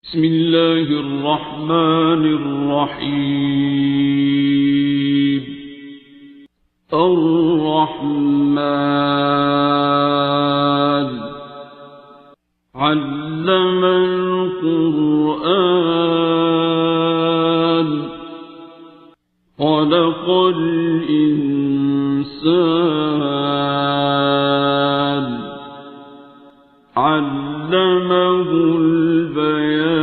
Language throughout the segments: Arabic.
بسم الله الرحمن الرحيم. الرحمن علم القرآن خلق الإنسان علمه البيان.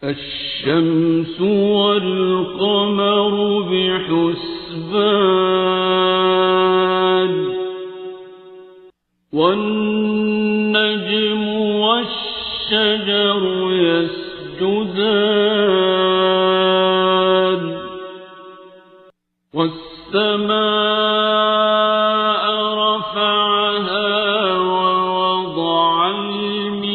الشمس والقمر بحسبان والنجم والشجر يسجدان والسماء رفعها ووضع الميزان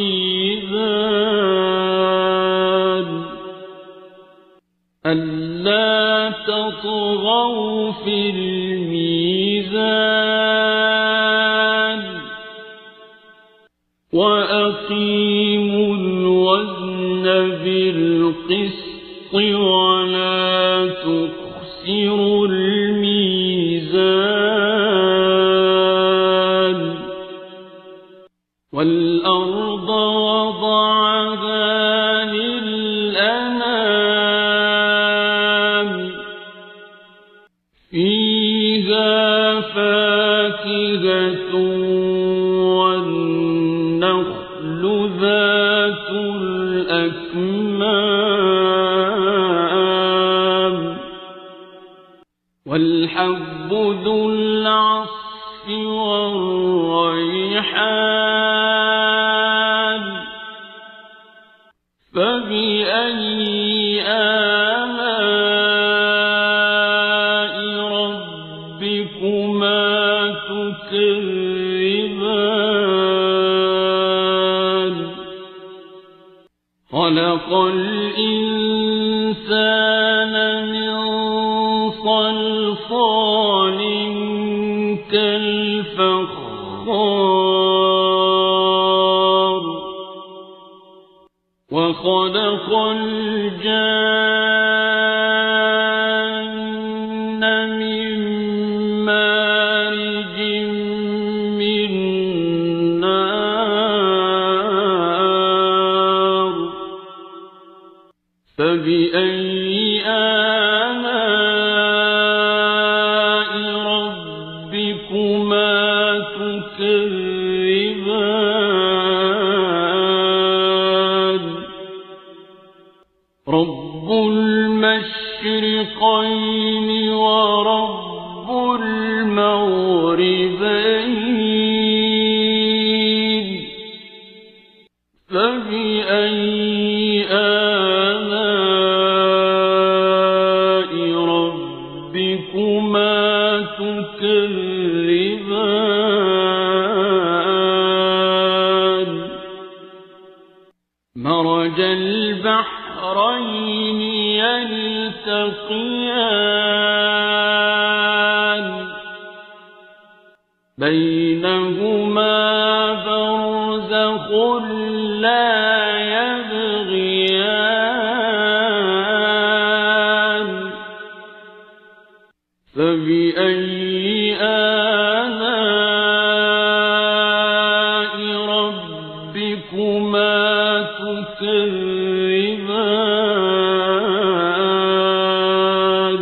ألا تطغوا في الميزان وأقيموا الوزن بالقسط ولا تخسروا الميزان. والأرض وضعها للأنام فيها فاكهة والنخل ذات الأكمام والحب ذو العصف والريحان. فبأي آلاء ربكما تكذبان. خلق الإنسان من صلصال كالفخار وخلق الجان من مارج من نار. فبأي آلاء ربكما تكذبان. رب المشرقين ورب المغربين. فبأي آلاء ربكما تكذبان. مرج البحرين يلتقيان بينهما برزخ لا يبغيان. فبأي آلاء ربكما تكذبان.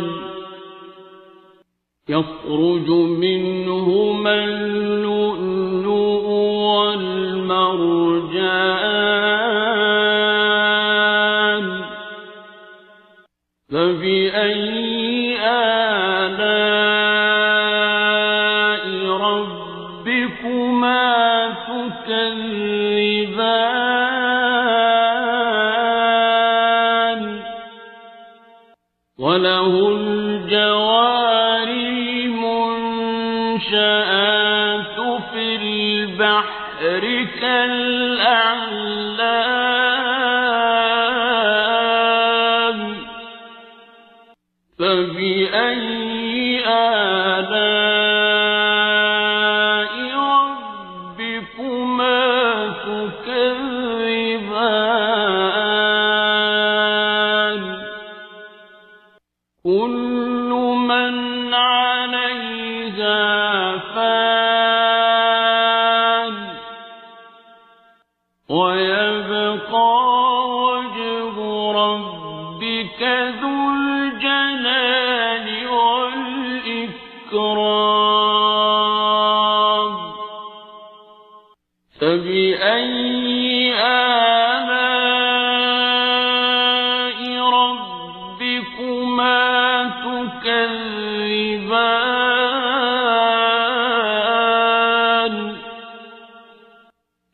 يخرج منهما اللؤلؤ والمرجان. فبأي آلاء ربكما تكذبان. وله الجوار المنشآت في البحر كالأعلام. فبأي آلاء ربكما تكذبان. تكذبان كل من عليها فان ويبقى وجه ربك ذو الجلال والإكرام فبأي آلاء ربكما تكذبان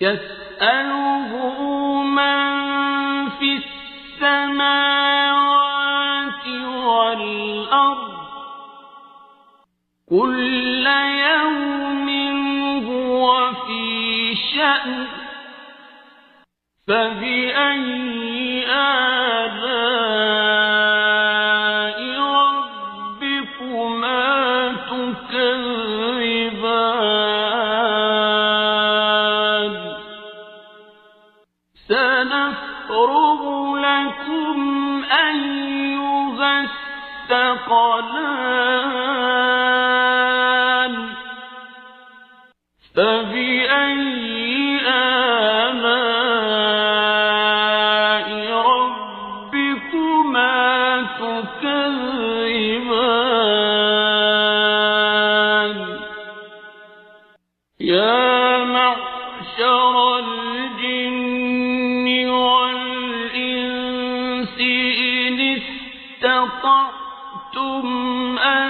يسأله من في السماوات والأرض كل يوم هو في شأن فبأي آلاء ربكما تكذبان سنفرغ لكم أيها الثقلان فبأي آلاء ربكما تكذبان يا معشر الجن والإنس إن استطعتم أن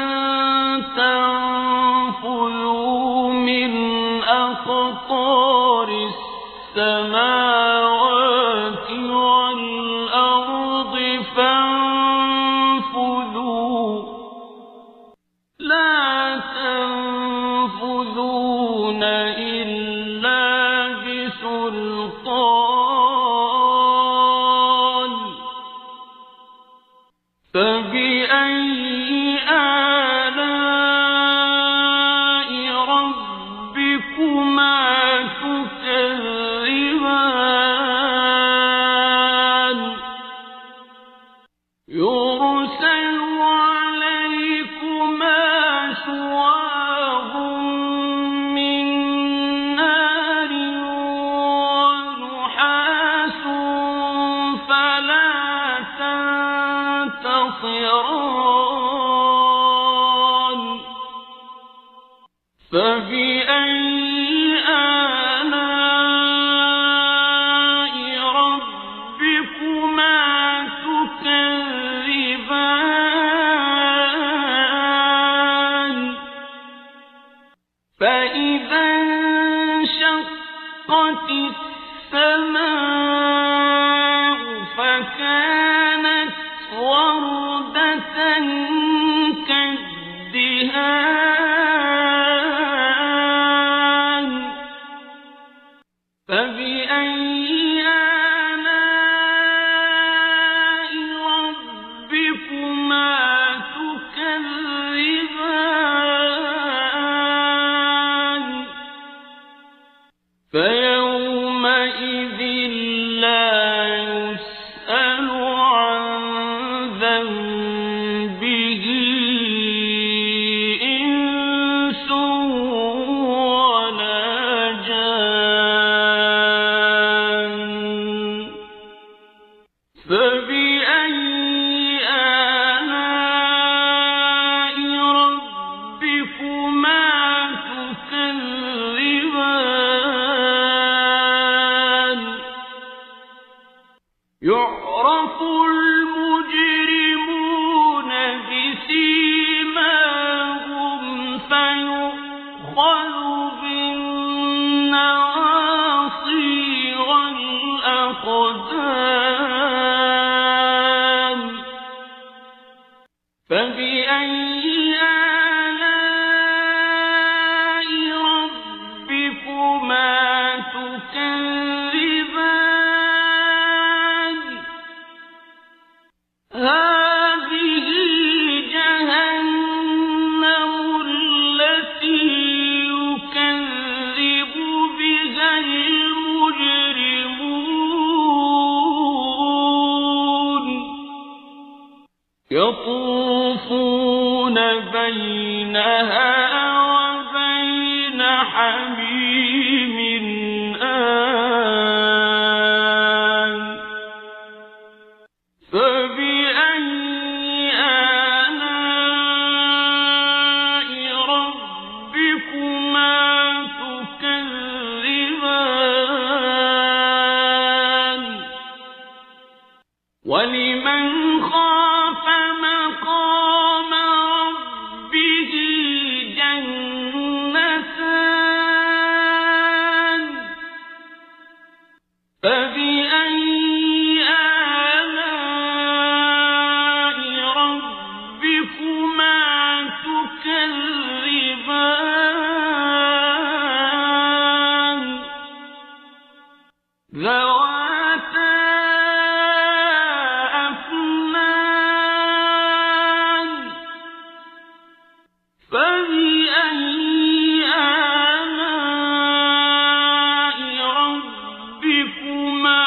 تنفذوا من أقطار السماوات والأرض فانفذوا لا تنفذون إلا بسلطان فبأي آلاء ربكما تكذبان يرسل عليكما شواظ من نار ونحاس فلا تنتصران فبأي آلاء ربكما تكذبان فإذا انشقت السماء فكانت وردة كالدهان فبأي آلاء ربكما تكذبان فيومئذ لا يسأل عن ذنبه إنس ولا جان فبأي آلاء ربكما تكذبان يعرف المجرمون بسيماهم فيؤخذ بالنواصي والأقدام فبأي آلاء ربكما تكذبان هذه جهنم التي يكذب بها المجرمون يطوفون بينها وبين حميم آن فبأي آلاء ربكما تكذبان ولمن خاف مقام ربه جنتان فبأي آلاء ربكما تكذبان ذواتا أفنان فبأي آلاء ربكما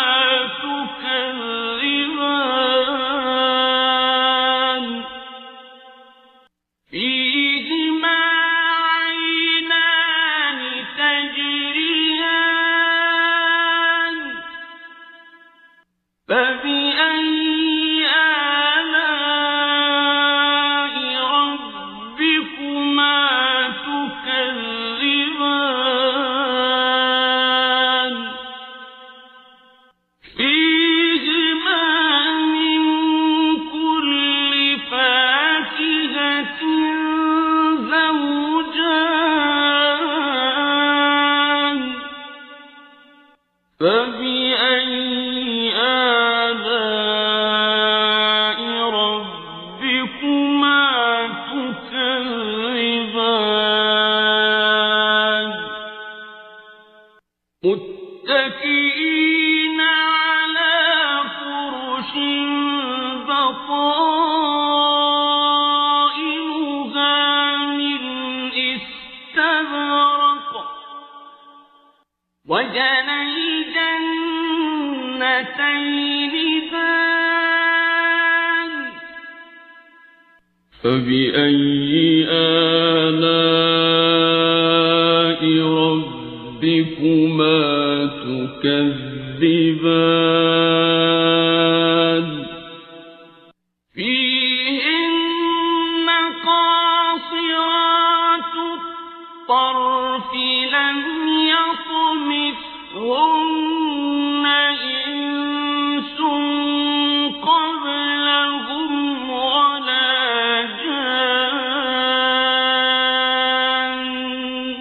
تكذبان فيهما عينان تجريان فبأي آلاء ربكما تكذبان فيهما من كل فاكهة زوجان فبأي آلاء ربكما تكذبان متكئين على فرش بطائنها من استبرق وجنى الجنتين دان فبأي آلاء ربكما تكذبان فيهن قاصرات الطرف لم يطمثهن إنس قبلهم ولا جان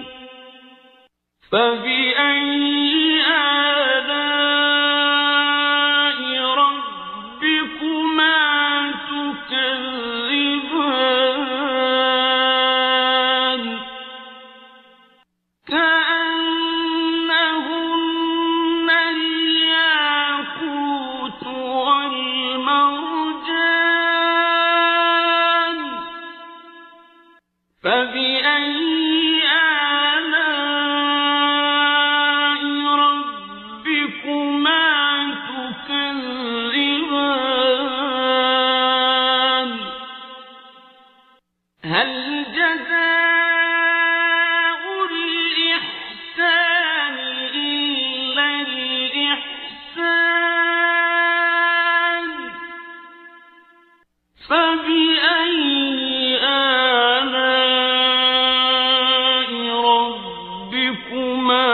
فبأي آلاء ربكما تكذبان كأنهن الياقوت والمرجان فبأي آلاء ربكما تكذبان هل جزاء الإحسان إلا الإحسان فبأي آلاء ربكما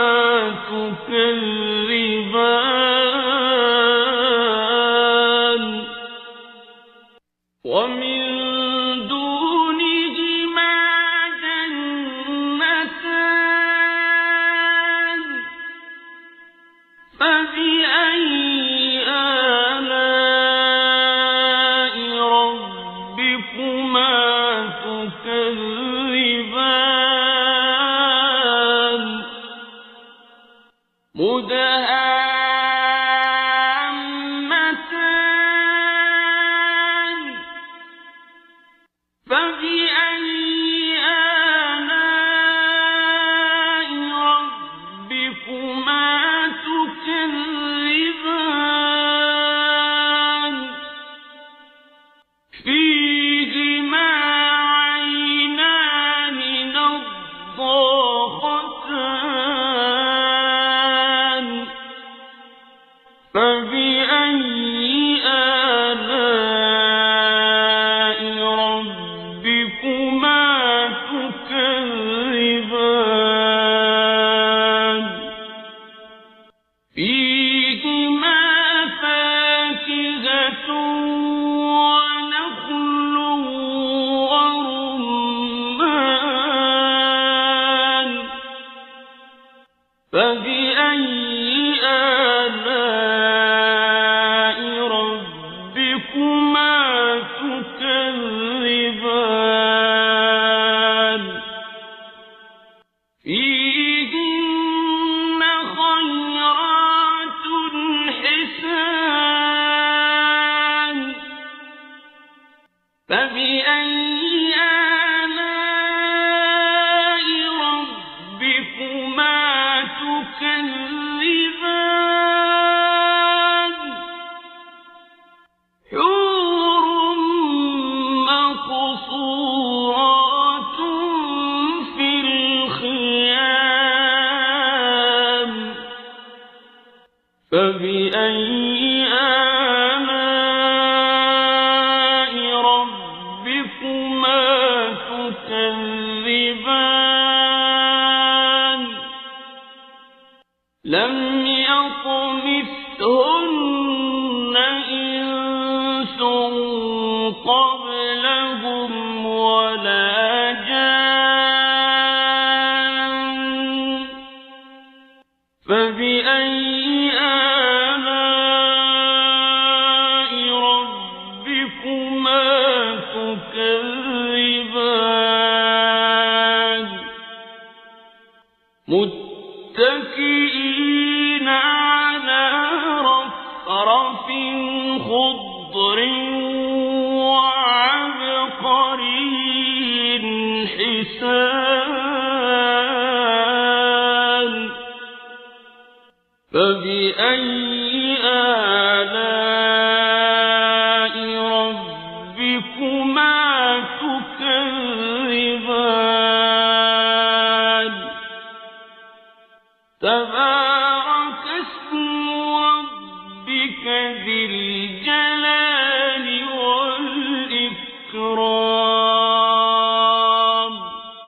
تكذبان ومن دونهما جنتان فبأي آلاء ربكما تكذبان مدهامتان فبأي آلاء ربكما تكذبان فيهما فاكهة ونخل ورمان فبأي آلاء ربكما تكذبان فيهن خيرات حسان فبأي آلاء ربكما تكذبان حور مقصورات في الخيام فبأي آلاء ربكما تكذبان لم يطمثهن إنس قبلهم ولا جان فبأي آلاء ربكما تكذبان متكئين على رفرف خضر وعبقري حسان فبأي آلاء ربكما تكذبان